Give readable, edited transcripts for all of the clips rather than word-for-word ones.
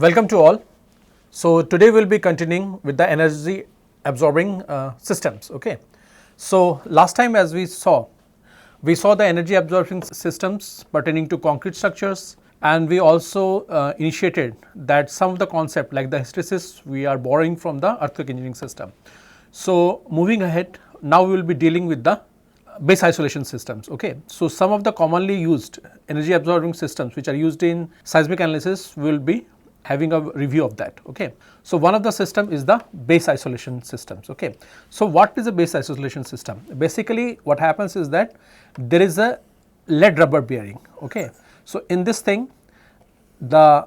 Welcome to all. So today we will be continuing with the energy absorbing systems. Okay. So last time as we saw the energy absorption systems pertaining to concrete structures, and we also initiated that some of the concept like the hysteresis we are borrowing from the earthquake engineering system. So moving ahead, now we will be dealing with the base isolation systems. Okay. So some of the commonly used energy absorbing systems which are used in seismic analysis, we will be having a review of that. Okay. So one of the system is the base isolation systems. Okay. So what is a base isolation system? Basically what happens is that there is a lead rubber bearing. Okay. So in this thing the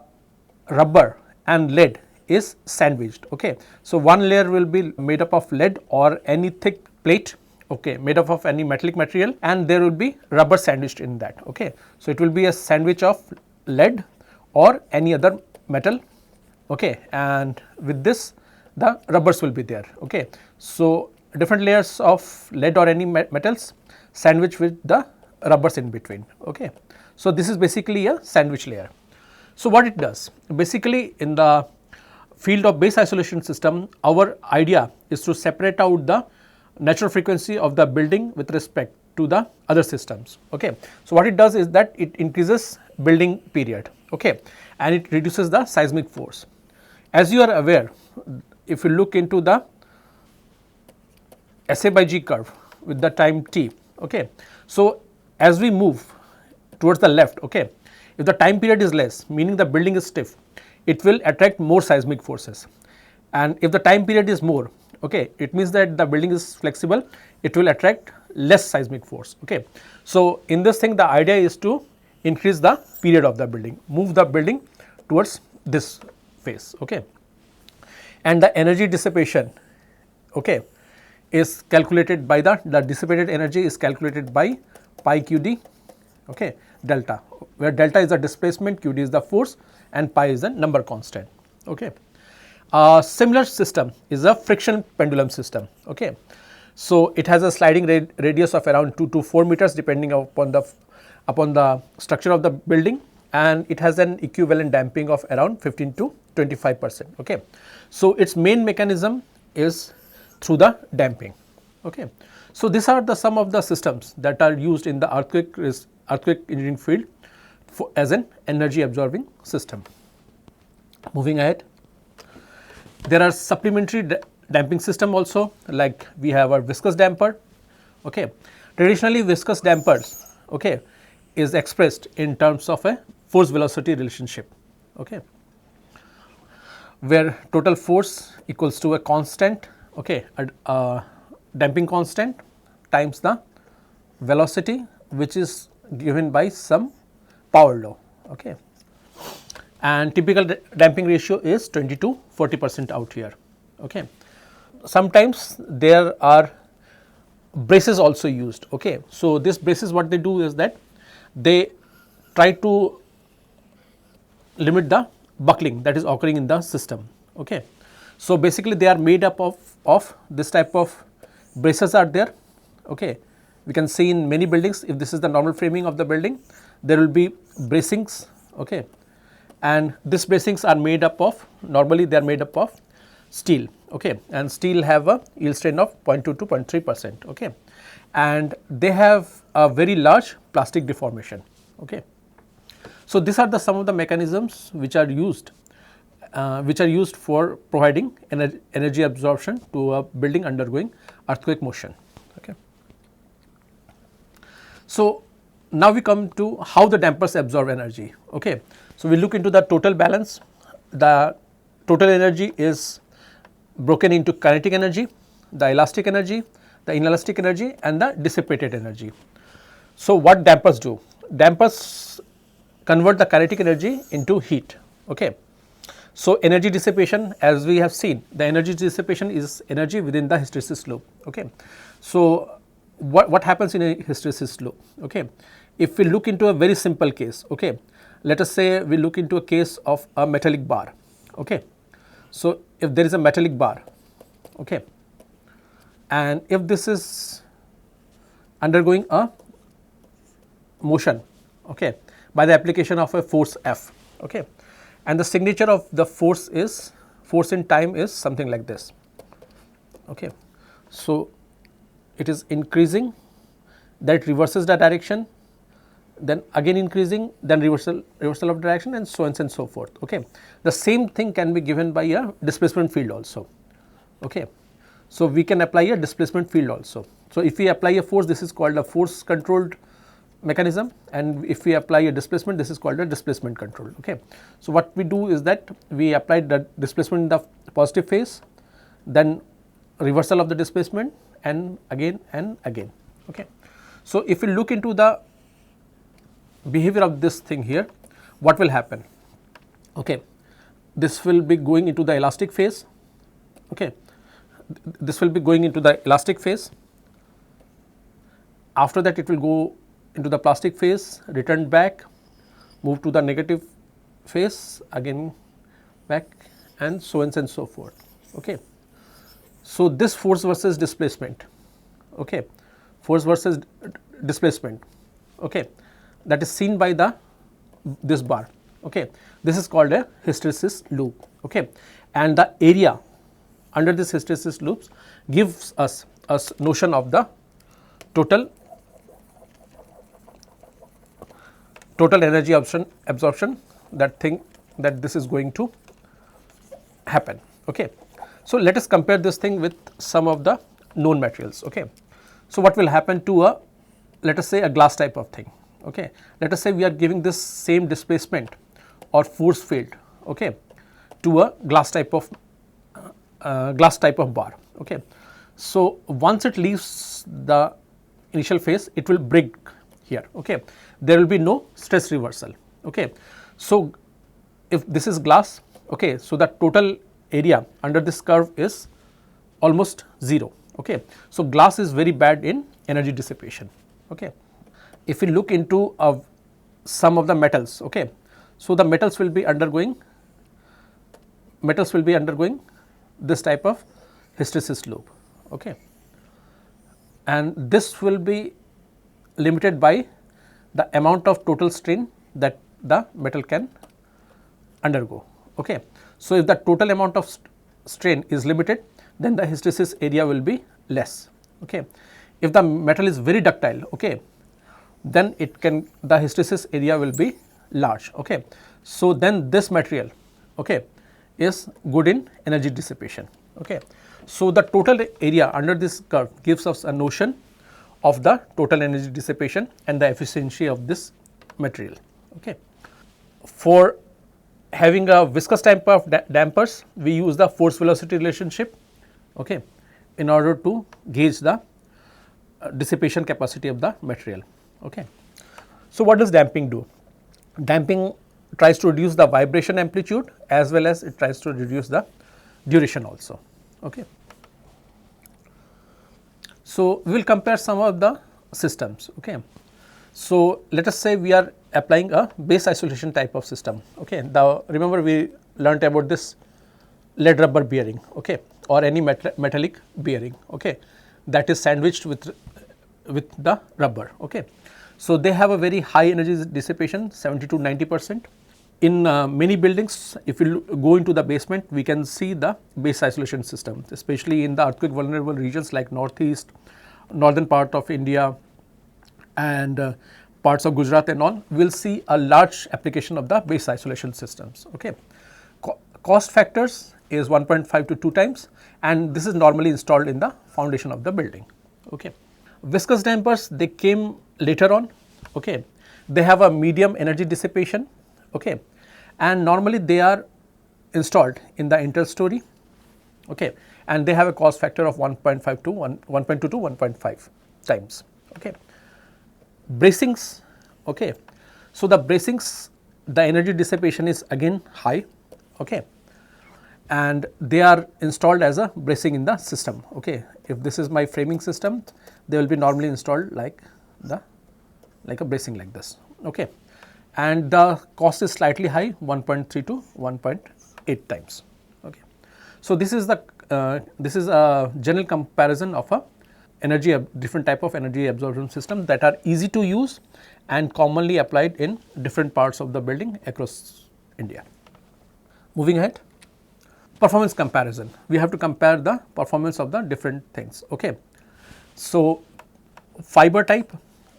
rubber and lead is sandwiched. Okay. So one layer will be made up of lead or any thick plate, okay, made up of any metallic material, and there will be rubber sandwiched in that. Okay. So it will be a sandwich of lead or any other metal, okay, and with this the rubbers will be there. Okay. So different layers of lead or any metals sandwich with the rubbers in between. Okay. So this is basically a sandwich layer. So what it does, basically in the field of base isolation system, our idea is to separate out the natural frequency of the building with respect to the other systems. Okay. So what it does is that it increases building period, okay, and it reduces the seismic force. As you are aware, if you look into the SA by G curve with the time t, okay, so as we move towards the left, okay, if the time period is less, meaning the building is stiff, it will attract more seismic forces, and if the time period is more, okay, it means that the building is flexible, it will attract less seismic force. Okay. So in this thing the idea is to increase the period of the building, move the building towards this phase. Okay. And the energy dissipation, okay, is calculated by the dissipated energy is calculated by pi qd, okay, delta, where delta is the displacement, qd is the force, and pi is the number constant. Okay. Similar system is a friction pendulum system. Okay. So it has a sliding radius of around 2 to 4 meters depending upon the structure of the building, and it has an equivalent damping of around 15 to 25%. Okay. So its main mechanism is through the damping. Okay. So these are the some of the systems that are used in the earthquake engineering field as an energy absorbing system. Moving ahead, there are supplementary damping system also, like we have our viscous damper. Okay. Traditionally viscous dampers, okay, is expressed in terms of a force velocity relationship, okay, where total force equals to a constant, okay, a damping constant times the velocity which is given by some power law. Okay. And typical damping ratio is 20 to 40% out here. Okay. Sometimes there are braces also used. Okay. So this braces, what they do is that they try to limit the buckling that is occurring in the system. Okay. So basically they are made up of this type of braces are there. Okay. We can see in many buildings, if this is the normal framing of the building, there will be bracings. Okay. And these bracings are made up of, normally they are made up of steel, okay, and steel have a yield strain of 0.2 to 0.3%, okay, and they have a very large plastic deformation. Okay. So these are the some of the mechanisms which are used for providing energy absorption to a building undergoing earthquake motion. Okay. So now we come to how the dampers absorb energy. Okay. So we look into the total balance. The total energy is broken into kinetic energy, the elastic energy, the inelastic energy, and the dissipated energy. So what dampers do? Dampers convert the kinetic energy into heat. Okay. So energy dissipation, as we have seen, the energy dissipation is energy within the hysteresis loop. Okay. So what happens in a hysteresis loop? Okay. If we look into a very simple case, okay, let us say we look into a case of a metallic bar. Okay. So if there is a metallic bar, okay, and if this is undergoing a motion, okay, by the application of a force F, okay, and the signature of the force in time is something like this. Okay. So, it is increasing, that reverses the direction, then again increasing, then reversal of direction, and so on and so forth. Okay. The same thing can be given by a displacement field also. Okay. So, we can apply a displacement field also. So, if we apply a force, this is called a force controlled mechanism, and if we apply a displacement, this is called a displacement control. Okay. So, what we do is that we apply the displacement in the positive phase, then reversal of the displacement, and again and again. Okay. So, if we look into the behavior of this thing here, what will happen? Okay. This will be going into the elastic phase. Okay. This will be going into the elastic phase. After that, it will go into the plastic phase, return back, move to the negative phase, again back, and so on and so forth. Okay. So, this force versus displacement, okay, force versus displacement, okay, that is seen by this bar. Okay. This is called a hysteresis loop. Okay. And the area under this hysteresis loops gives us a notion of the total energy absorption, that this is going to happen. Okay. So, let us compare this thing with some of the known materials. Okay. So, what will happen to let us say a glass type of thing. Okay. Let us say we are giving this same displacement or force field, okay, to a glass type of bar. Okay. So, once it leaves the initial phase, it will break here. Okay. There will be no stress reversal. Okay. So, if this is glass, okay, so the total area under this curve is almost 0. Okay. So, glass is very bad in energy dissipation. Okay. If we look into some of the metals, okay, so the metals will be undergoing this type of hysteresis loop. Okay. And this will be limited by the amount of total strain that the metal can undergo. Okay. So, if the total amount of strain is limited, then the hysteresis area will be less. Okay. If the metal is very ductile, okay, then the hysteresis area will be large. Okay. So, then this material, okay, is good in energy dissipation. Okay. So, the total area under this curve gives us a notion of the total energy dissipation and the efficiency of this material. Okay. For having a viscous type of dampers, we use the force velocity relationship, okay, in order to gauge the dissipation capacity of the material. Okay. So, what does damping do? Damping tries to reduce the vibration amplitude as well as it tries to reduce the duration also. Okay. So, we will compare some of the systems. Okay. So, let us say we are applying a base isolation type of system. Okay. Remember we learnt about this lead rubber bearing, okay, or any metallic bearing, okay, that is sandwiched with the rubber. Okay. So, they have a very high energy dissipation, 70 to 90%. In many buildings, if you go into the basement, we can see the base isolation system, especially in the earthquake vulnerable regions like northeast, northern part of India and parts of Gujarat and all. We will see a large application of the base isolation systems. Okay. Cost factors is 1.5 to 2 times, and this is normally installed in the foundation of the building. Okay. Viscous dampers, they came later on. Okay. They have a medium energy dissipation. Okay. And normally they are installed in the interstory, okay, and they have a cost factor of 1.2 to 1.5 times. Okay. Bracings, okay. So, the bracings, the energy dissipation is again high, okay, and they are installed as a bracing in the system. Okay. If this is my framing system, they will be normally installed like a bracing like this. Okay. And the cost is slightly high, 1.3 to 1.8 times. Okay. So, this is a general comparison of different type of energy absorption system that are easy to use and commonly applied in different parts of the building across India. Moving ahead, performance comparison. We have to compare the performance of the different things. Okay. So, fiber type,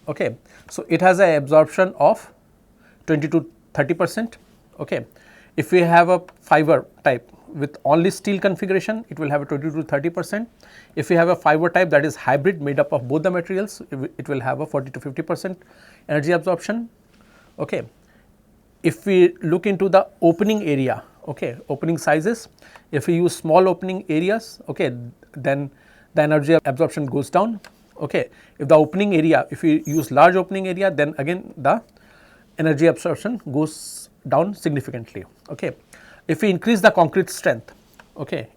okay. So, it has a absorption of 20 to 30%. Okay. If we have a fiber type with only steel configuration, it will have a 20 to 30%. If we have a fiber type that is hybrid made up of both the materials, it will have a 40 to 50% energy absorption. Okay. If we look into the opening area, okay, opening sizes, if we use small opening areas, okay, then the energy absorption goes down. Okay. If the opening area, if we use large opening area, then again the energy absorption goes down significantly. Okay. If we increase the concrete strength, okay,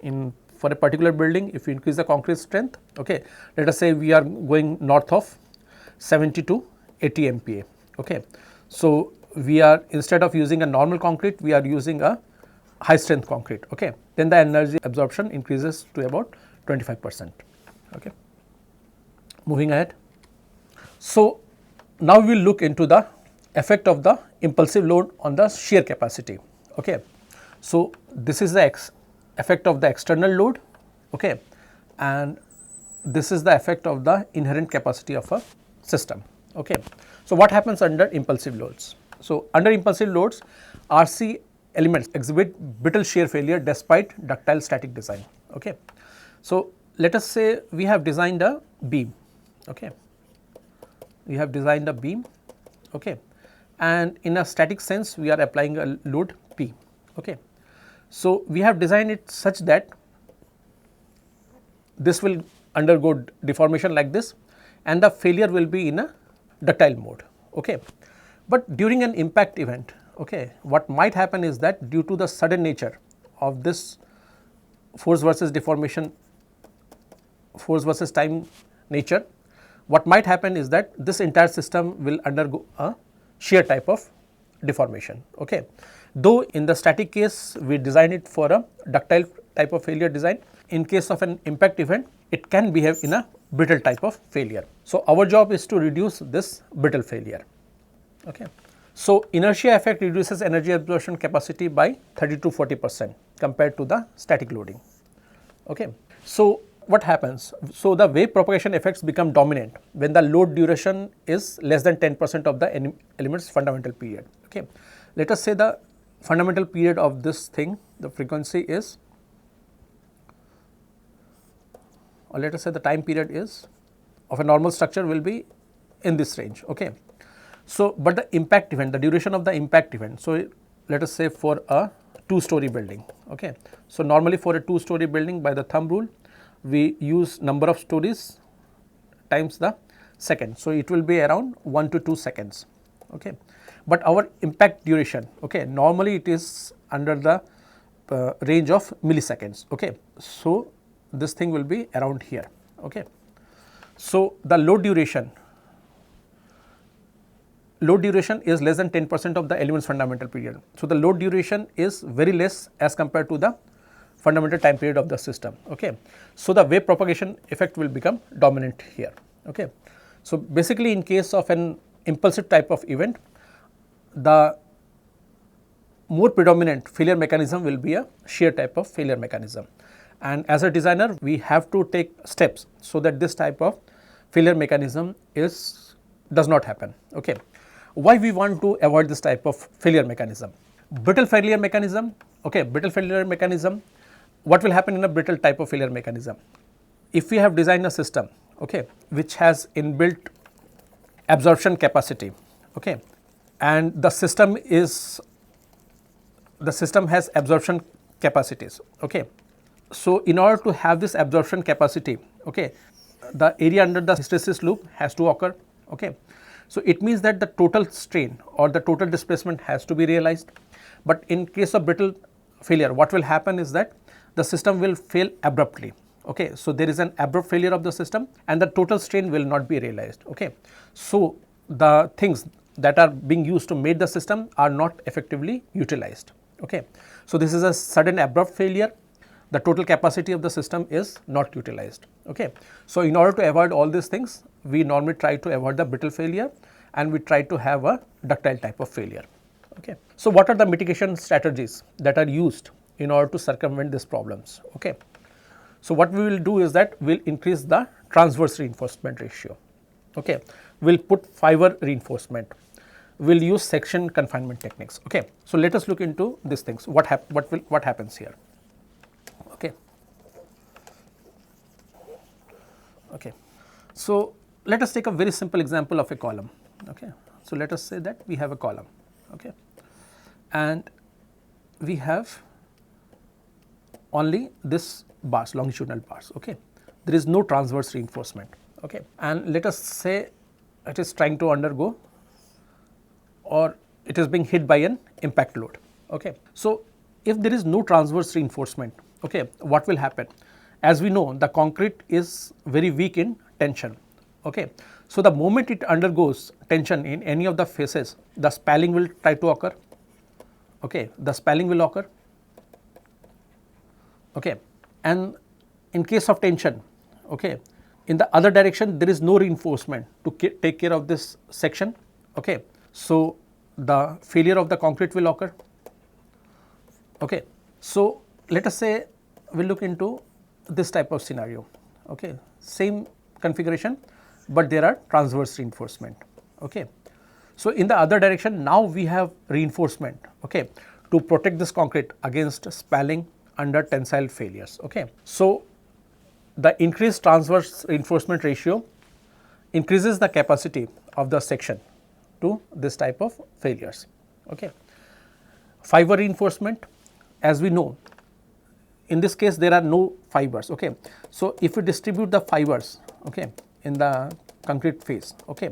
for a particular building, if we increase the concrete strength, okay, let us say we are going north of 70 to 80 MPa. Okay. So, we are, instead of using a normal concrete, we are using a high strength concrete. Okay. Then the energy absorption increases to about 25%. Okay. Moving ahead. So, now we will look into the effect of the impulsive load on the shear capacity. Okay. So, this is the effect of the external load, okay, and this is the effect of the inherent capacity of a system. Okay. So, what happens under impulsive loads? So, under impulsive loads, RC elements exhibit brittle shear failure despite ductile static design. Okay. So, let us say we have designed a beam. Okay. We have designed a beam, okay, and in a static sense we are applying a load P. Okay. So, we have designed it such that this will undergo deformation like this and the failure will be in a ductile mode. Okay. But during an impact event, okay, what might happen is that due to the sudden nature of this force versus deformation, force versus time nature, what might happen is that this entire system will undergo a shear type of deformation. Okay. Though in the static case we designed it for a ductile type of failure design, in case of an impact event it can behave in a brittle type of failure. So, our job is to reduce this brittle failure. Okay. So, inertia effect reduces energy absorption capacity by 30 to 40% compared to the static loading. Okay. So, what happens? So, the wave propagation effects become dominant when the load duration is less than 10% of the element's fundamental period. Okay. Let us say the fundamental period of this thing, the frequency is, or let us say the time period is of a normal structure will be in this range. Okay. So, but the impact event, the duration of the impact event. So, let us say for a 2-story building. Okay. So, normally for a 2-story building by the thumb rule, we use number of stories times the second. So, it will be around 1 to 2 seconds. Okay. But our impact duration, okay, normally it is under the range of milliseconds. Okay. So, this thing will be around here. Okay. So, the load duration is less than 10% of the element's fundamental period. So, the load duration is very less as compared to the fundamental time period of the system. Okay. So, the wave propagation effect will become dominant here. Okay. So, basically in case of an impulsive type of event, the more predominant failure mechanism will be a shear type of failure mechanism, and as a designer we have to take steps so that this type of failure mechanism does not happen. Okay. Why we want to avoid this type of failure mechanism? Brittle failure mechanism, okay, brittle failure mechanism, what will happen in a brittle type of failure mechanism? If we have designed a system, okay, which has inbuilt absorption capacity, okay, and the system has absorption capacities. Okay. So, in order to have this absorption capacity, okay, the area under the hysteresis loop has to occur. Okay. So, it means that the total strain or the total displacement has to be realized, but in case of brittle failure, what will happen is that the system will fail abruptly. Okay. So, there is an abrupt failure of the system and the total strain will not be realized. Okay. So, the things that are being used to make the system are not effectively utilized. Okay. So, this is a sudden abrupt failure, the total capacity of the system is not utilized. Okay. So, in order to avoid all these things, we normally try to avoid the brittle failure and we try to have a ductile type of failure. Okay. So, what are the mitigation strategies that are used in order to circumvent these problems? Okay. So, what we will do is that we will increase the transverse reinforcement ratio. Okay. We will put fiber reinforcement. We will use section confinement techniques. Okay. So, let us look into these things. What happens here? Okay. Okay. So, let us take a very simple example of a column. Okay. So, let us say that we have a column, okay, and we have only this bars, longitudinal bars. Okay. There is no transverse reinforcement. Okay. And let us say it is trying to undergo, or it is being hit by an impact load. Okay. So, if there is no transverse reinforcement, okay, what will happen? As we know, the concrete is very weak in tension. Okay. So, the moment it undergoes tension in any of the faces, the spalling will try to occur. Okay. The spalling will occur. Okay. And in case of tension, okay, in the other direction there is no reinforcement to take care of this section. Okay. So, the failure of the concrete will occur. Okay. So, let us say we look into this type of scenario. Okay. Same configuration, but there are transverse reinforcement. Okay. So, in the other direction now we have reinforcement, okay, to protect this concrete against spalling under tensile failures. Okay. So, the increased transverse reinforcement ratio increases the capacity of the section to this type of failures. Okay. Fiber reinforcement, as we know, in this case there are no fibers. Okay. So, if we distribute the fibers, okay, in the concrete phase, okay,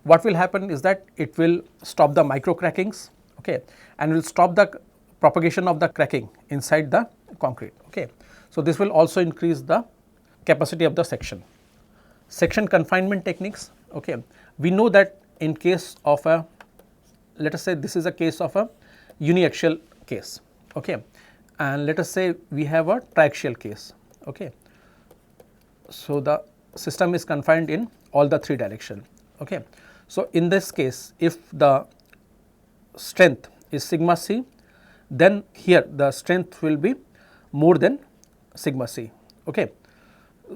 what will happen is that it will stop the micro crackings, okay, and will stop the propagation of the cracking inside the concrete. Okay. So, this will also increase the capacity of the section. Section confinement techniques, okay, we know that in case of a, let us say this is a case of a uniaxial case, okay, and let us say we have a triaxial case. Okay. So, the system is confined in all the three directions. Okay. So, in this case, if the strength is sigma c, then here the strength will be more than sigma c. Okay.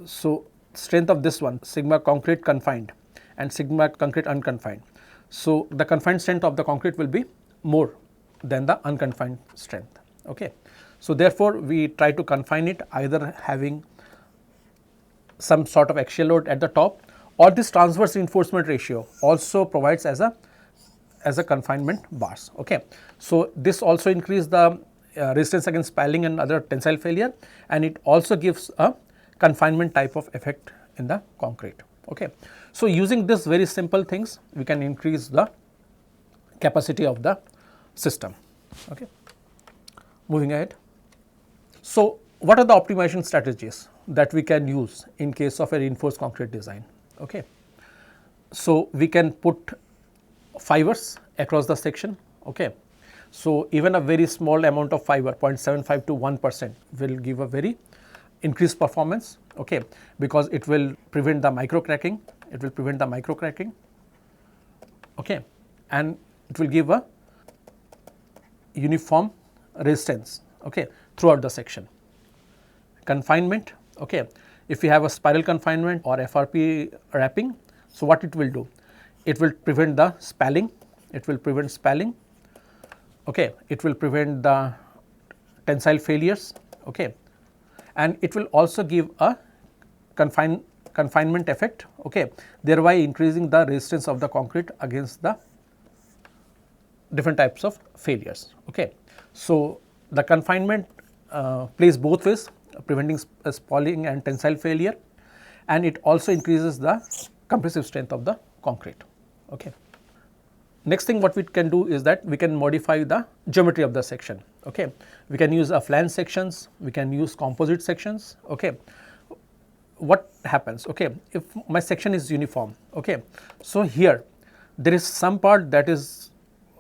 So, strength of this one, sigma concrete confined and sigma concrete unconfined. So, the confined strength of the concrete will be more than the unconfined strength. Okay. So, therefore, we try to confine it either having some sort of axial load at the top, or this transverse reinforcement ratio also provides as a confinement bars. Okay. So, this also increase the resistance against spalling and other tensile failure, and it also gives a confinement type of effect in the concrete. Okay. So, using this very simple things, we can increase the capacity of the system. Okay. Moving ahead. So, what are the optimization strategies that we can use in case of a reinforced concrete design? Okay. So, we can put fibers across the section. Okay. So, even a very small amount of fiber, 0.75 to 1% will give a very increased performance, okay, because it will prevent the micro cracking, okay, and it will give a uniform resistance, okay, throughout the section. Confinement, okay, if you have a spiral confinement or FRP wrapping, so what it will do? It will prevent the spalling, okay, it will prevent the tensile failures, okay, and it will also give a confinement effect, okay, thereby increasing the resistance of the concrete against the different types of failures. Okay. So, the confinement plays both ways, preventing spalling and tensile failure, and it also increases the compressive strength of the concrete. Okay. Next thing what we can do is that we can modify the geometry of the section. Okay. We can use a flange sections, we can use composite sections. Okay. What happens? Okay. If my section is uniform, okay, so here there is some part that is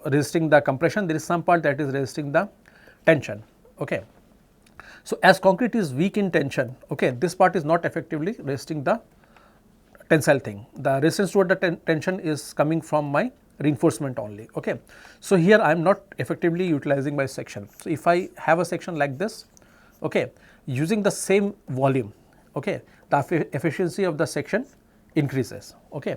resisting the compression, there is some part that is resisting the tension. Okay. So, as concrete is weak in tension, okay, this part is not effectively resisting the tensile thing. The resistance toward the tension is coming from my reinforcement only. Okay. So, here I am not effectively utilizing my section. So, if I have a section like this, okay, using the same volume, okay, the efficiency of the section increases. Okay.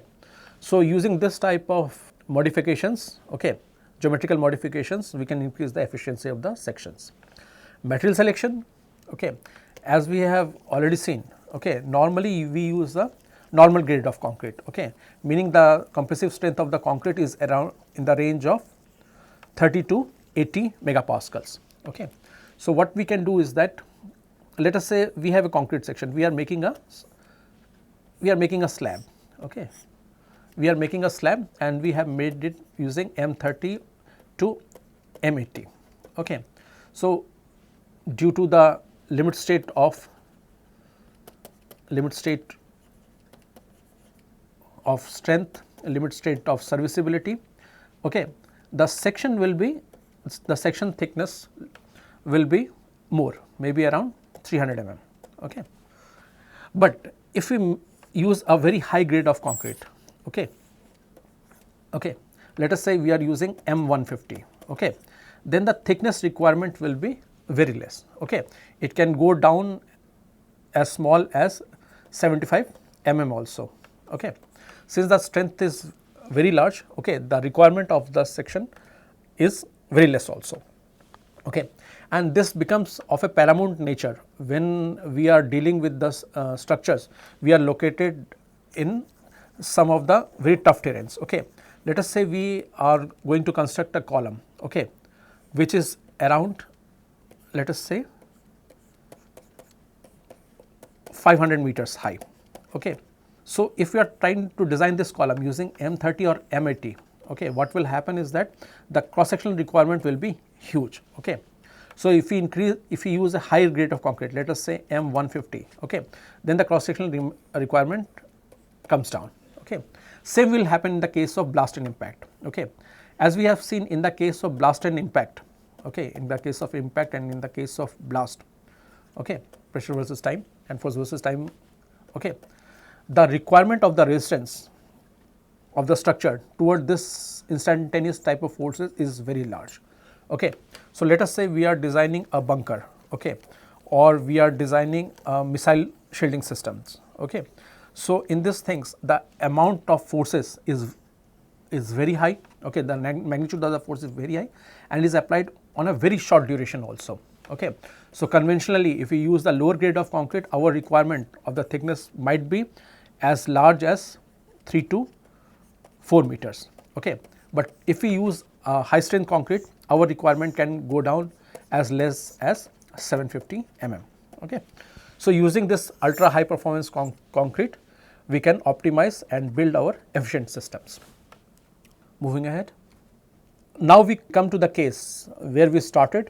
So, using this type of modifications, okay, geometrical modifications, we can increase the efficiency of the sections. Material selection, okay, as we have already seen, okay, normally we use the normal grade of concrete, okay, meaning the compressive strength of the concrete is around in the range of 30 to 80 megapascals. Okay. So, what we can do is that, let us say we have a concrete section, we are making a slab. Okay. We are making a slab and we have made it using M30 to M80. Okay. So, due to the limit state of strength, limit state of serviceability, okay, the section thickness will be more, maybe around 300 mm. Okay. But if we use a very high grade of concrete, okay, let us say we are using M150, okay, then the thickness requirement will be very less. Okay. It can go down as small as 75 mm also. Okay. Since the strength is very large, okay, the requirement of the section is very less also. Okay. And this becomes of a paramount nature when we are dealing with the structures we are located in some of the very tough terrains. Okay. Let us say we are going to construct a column, okay, which is around, let us say 500 meters high. Okay. So, if we are trying to design this column using M30 or M80, okay, what will happen is that the cross sectional requirement will be huge. Okay. So, if we use a higher grade of concrete, let us say M150, okay, then the cross sectional requirement comes down. Okay. Same will happen in the case of blast and impact. Okay. As we have seen in the case of blast and impact, okay, in the case of impact and in the case of blast, okay, pressure versus time and force versus time, okay, the requirement of the resistance of the structure toward this instantaneous type of forces is very large. Okay. So, let us say we are designing a bunker, okay, or we are designing missile shielding systems. Okay. So, in these things the amount of forces is very high, okay, the magnitude of the force is very high and is applied on a very short duration also. Okay. So, conventionally if we use the lower grade of concrete, our requirement of the thickness might be as large as 3 to 4 meters. Okay. But if we use high strength concrete, our requirement can go down as less as 750 mm. Okay. So, using this ultra high performance concrete, we can optimize and build our efficient systems. Moving ahead. Now, we come to the case where we started.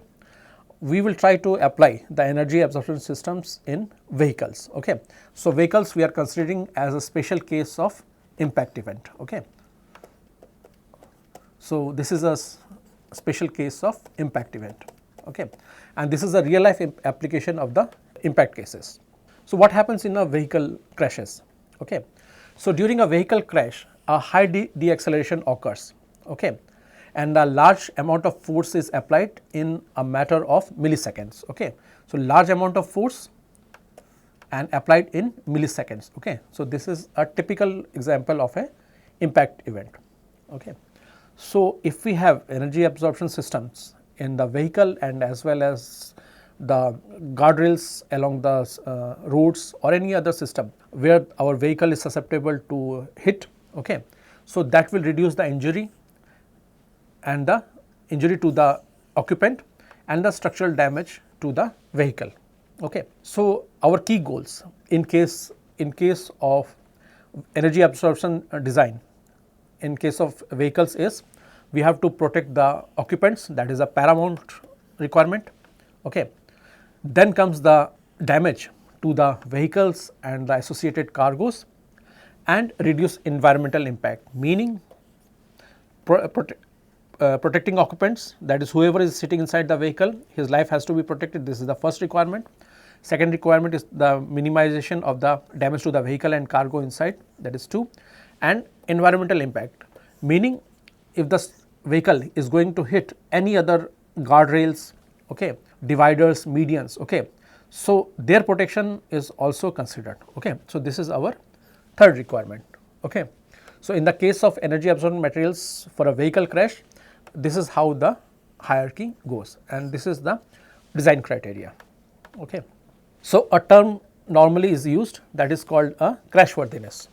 We will try to apply the energy absorption systems in vehicles. Okay. So, vehicles we are considering as a special case of impact event. Okay. So, this is a special case of impact event, okay, and this is a real life application of the impact cases. So, what happens in a vehicle crashes? Okay. So, during a vehicle crash, a high deacceleration occurs, okay, and a large amount of force is applied in a matter of milliseconds. Okay. So, large amount of force and applied in milliseconds. Okay. So, this is a typical example of a impact event. Okay. So, if we have energy absorption systems in the vehicle and as well as the guardrails along the roads or any other system where our vehicle is susceptible to hit, okay, so that will reduce the injury and the injury to the occupant and the structural damage to the vehicle. Okay. So, our key goals in case of energy absorption design in case of vehicles is we have to protect the occupants, that is a paramount requirement. Okay. Then comes the damage to the vehicles and the associated cargoes and reduce environmental impact, meaning protecting occupants, that is whoever is sitting inside the vehicle, his life has to be protected. This is the first requirement. Second requirement is the minimization of the damage to the vehicle and cargo inside, that is 2, and environmental impact, meaning if the vehicle is going to hit any other guardrails, okay, dividers, medians, okay, so their protection is also considered, okay. So this is our third requirement, okay. So in the case of energy absorbent materials for a vehicle crash, this is how the hierarchy goes, and this is the design criteria, okay. So a term normally is used, that is called a crashworthiness.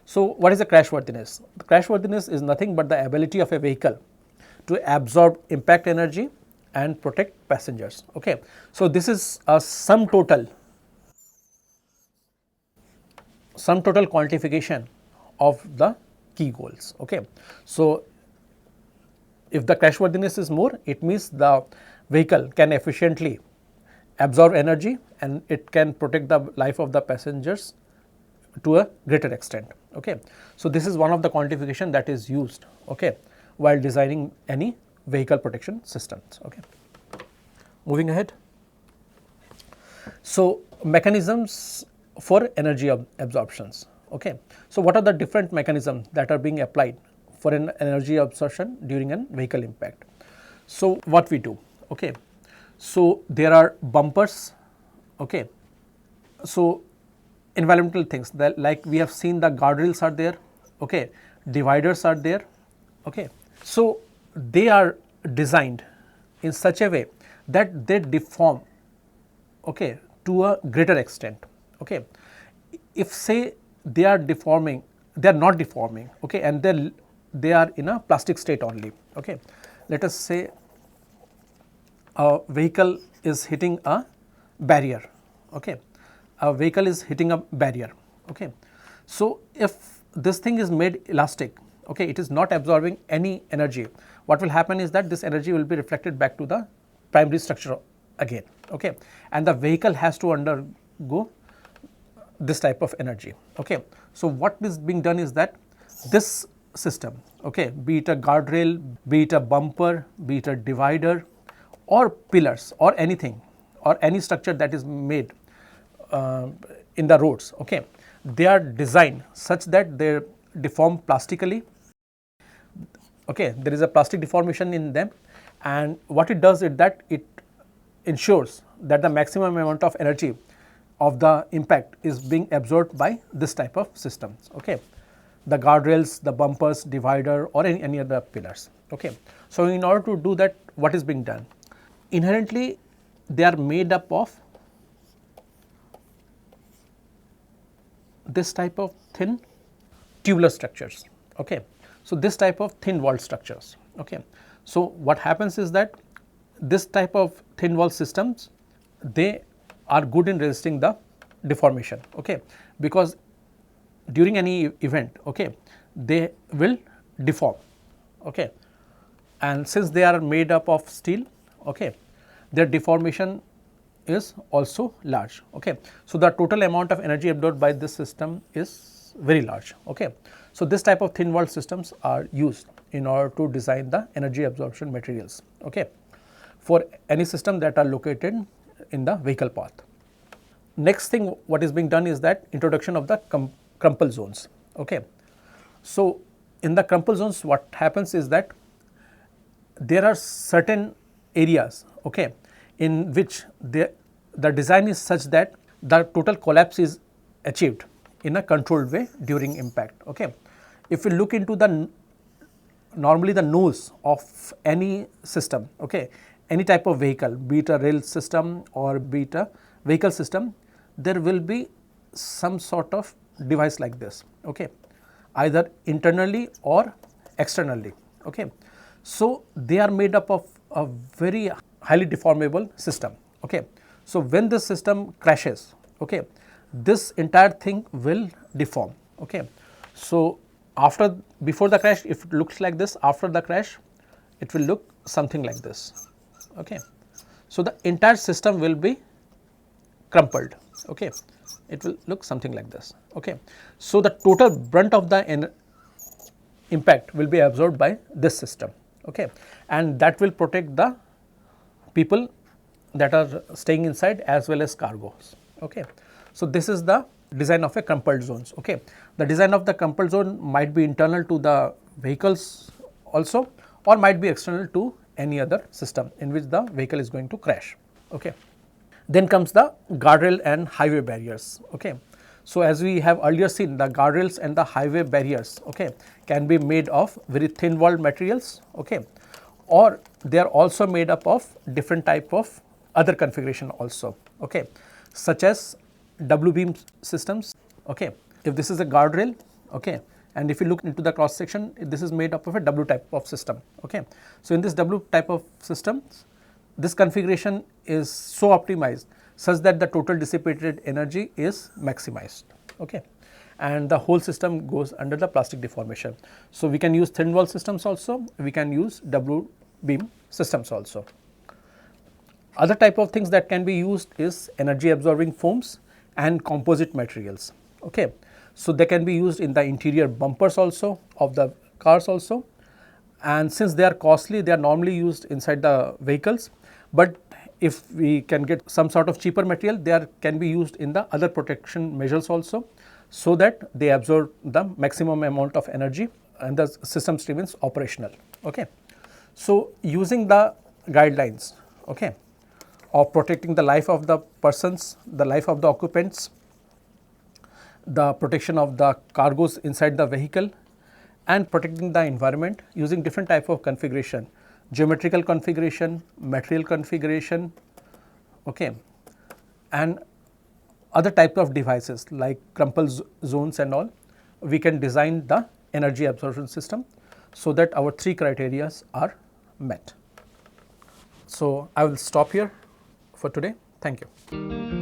So what is the crashworthiness? The crashworthiness is nothing but the ability of a vehicle to absorb impact energy and protect passengers, okay. So this is a sum total quantification of the key goals, okay. So if the crashworthiness is more, it means the vehicle can efficiently absorb energy and it can protect the life of the passengers to a greater extent, okay. So this is one of the quantification that is used, okay, while designing any vehicle protection systems, okay. Moving ahead. So mechanisms for energy absorptions, okay. So what are the different mechanisms that are being applied for an energy absorption during an vehicle impact? So what we do, okay. So there are bumpers, okay. So environmental things that, like we have seen, the guardrails are there, okay, dividers are there, okay. So they are designed in such a way that they deform, okay, to a greater extent, okay. If say they are deforming, they are not deforming, okay, and they are in a plastic state only, okay. Let us say a vehicle is hitting a barrier, okay. A vehicle is hitting a barrier, okay. So if this thing is made elastic, okay, it is not absorbing any energy, what will happen is that this energy will be reflected back to the primary structure again, okay, and the vehicle has to undergo this type of energy, okay. So what is being done is that this system, okay, be it a guardrail, be it a bumper, be it a divider or pillars or anything or any structure that is made in the roads, okay, they are designed such that they deform plastically, okay. There is a plastic deformation in them, and what it does is that it ensures that the maximum amount of energy of the impact is being absorbed by this type of systems, okay. The guardrails, the bumpers, divider or any other pillars, okay. So in order to do that, what is being done? Inherently they are made up of this type of thin tubular structures, okay. So this type of thin walled structures, okay. So what happens is that this type of thin wall systems, they are good in resisting the deformation, okay, because during any event, okay, they will deform, okay, and since they are made up of steel, okay, their deformation is also large, okay. So the total amount of energy absorbed by this system is very large, okay. So this type of thin walled systems are used in order to design the energy absorption materials, okay, for any system that are located in the vehicle path. Next thing what is being done is that introduction of the crumple zones, okay. So in the crumple zones, what happens is that there are certain areas, okay, in which the design is such that the total collapse is achieved in a controlled way during impact, okay. If we look into the normally the nose of any system, okay, any type of vehicle, be it a rail system or be it a vehicle system, there will be some sort of device like this, okay, either internally or externally, okay. So they are made up of a very highly deformable system, okay. So when this system crashes, okay, this entire thing will deform, okay. So before the crash, if it looks like this, after the crash it will look something like this, okay. So the entire system will be crumpled, okay, it will look something like this, okay. So the total brunt of the impact will be absorbed by this system, okay, and that will protect the people that are staying inside as well as cargoes, okay. So this is the design of a crumpled zones, okay. The design of the crumpled zone might be internal to the vehicles also, or might be external to any other system in which the vehicle is going to crash. Okay. Then comes the guardrail and highway barriers. Okay. So, as we have earlier seen, the guardrails and the highway barriers, okay, can be made of very thin walled materials, okay, or they are also made up of different type of other configuration also, okay, such as W beam systems. Okay. If this is a guardrail, okay, and if you look into the cross section, this is made up of a W type of system. Okay. So, in this W type of systems, this configuration is so optimized such that the total dissipated energy is maximized, okay, and the whole system goes under the plastic deformation. So, we can use thin wall systems also, we can use W beam systems also. Other type of things that can be used is energy absorbing foams and composite materials. Okay. So, they can be used in the interior bumpers also of the cars also, and since they are costly, they are normally used inside the vehicles, but if we can get some sort of cheaper material, they can be used in the other protection measures also, so that they absorb the maximum amount of energy and the system remains operational. Okay. So, using the guidelines, okay, of protecting the life of the persons, the life of the occupants, the protection of the cargoes inside the vehicle, and protecting the environment using different type of configuration, geometrical configuration, material configuration, okay, and other type of devices like crumple zones and all, we can design the energy absorption system so that our three criteria are met. So, I will stop here for today. Thank you.